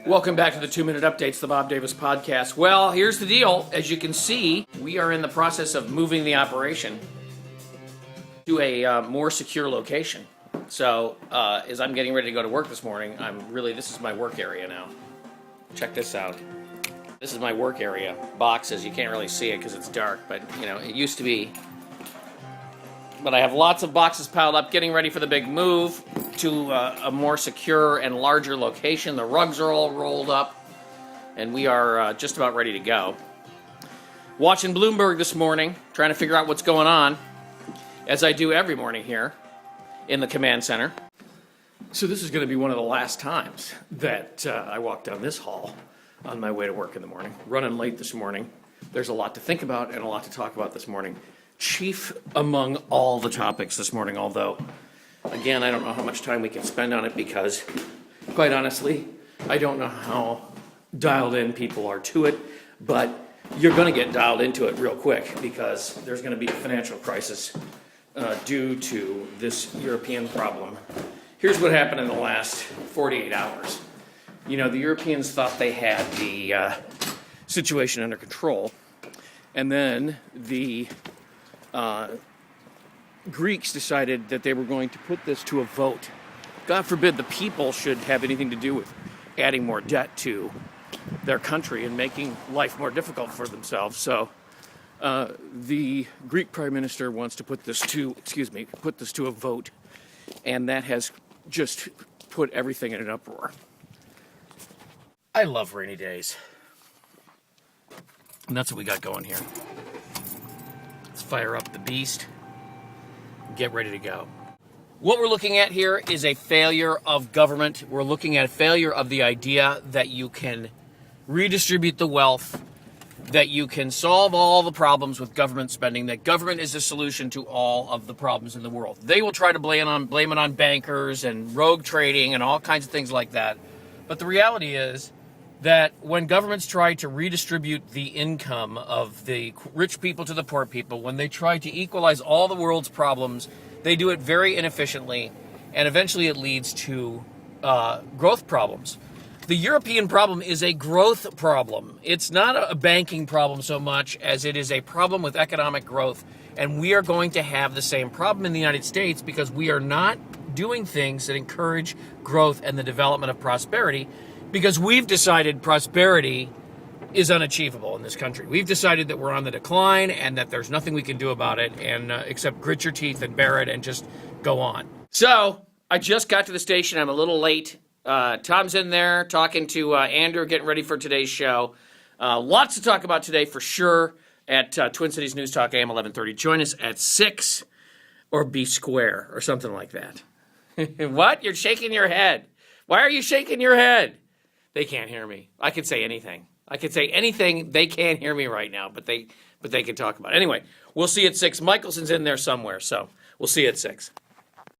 Welcome back to the 2-Minute Updates, the Bob Davis podcast. Well, here's the deal. As you can see, we are in the process of moving the operation to a more secure location. So, as I'm getting ready to go to work this morning, this is my work area now. Check this out. This is my work area. Boxes, you can't really see it because it's dark, but, it used to be. But I have lots of boxes piled up, getting ready for the big move to a more secure and larger location. The rugs are all rolled up, and we are just about ready to go. Watching Bloomberg this morning, trying to figure out what's going on, as I do every morning here in the command center. So this is going to be one of the last times that I walk down this hall on my way to work in the morning. Running late this morning. There's a lot to think about and a lot to talk about this morning. Chief among all the topics this morning, although, again, I don't know how much time we can spend on it because, quite honestly, I don't know how dialed in people are to it, but you're going to get dialed into it real quick because there's going to be a financial crisis due to this European problem. Here's what happened in the last 48 hours. The Europeans thought they had the situation under control, and then the Greeks decided that they were going to put this to a vote. God forbid the people should have anything to do with adding more debt to their country and making life more difficult for themselves. So the Greek Prime Minister wants to put this to a vote, and that has just put everything in an uproar. I love rainy days. And that's what we got going here. Let's fire up the beast. Get ready to go. What we're looking at here is a failure of government. We're looking at a failure of the idea that you can redistribute the wealth, that you can solve all the problems with government spending, that government is the solution to all of the problems in the world. They will try to blame it on bankers and rogue trading and all kinds of things like that. But the reality is that when governments try to redistribute the income of the rich people to the poor people, when they try to equalize all the world's problems, they do it very inefficiently, and eventually it leads to growth problems. The European problem is a growth problem. It's not a banking problem so much as it is a problem with economic growth, and we are going to have the same problem in the United States because we are not doing things that encourage growth and the development of prosperity, because we've decided prosperity is unachievable in this country. We've decided that we're on the decline and that there's nothing we can do about it and except grit your teeth and bear it and just go on. So I just got to the station. I'm a little late. Tom's in there talking to Andrew, getting ready for today's show. Lots to talk about today for sure at Twin Cities News Talk AM 1130. Join us at 6 or be square or something like that. What? You're shaking your head. Why are you shaking your head? They can't hear me. I could say anything. I could say anything. They can't hear me right now, but they can talk about it. Anyway, we'll see you at 6. Michelson's in there somewhere, so we'll see you at 6.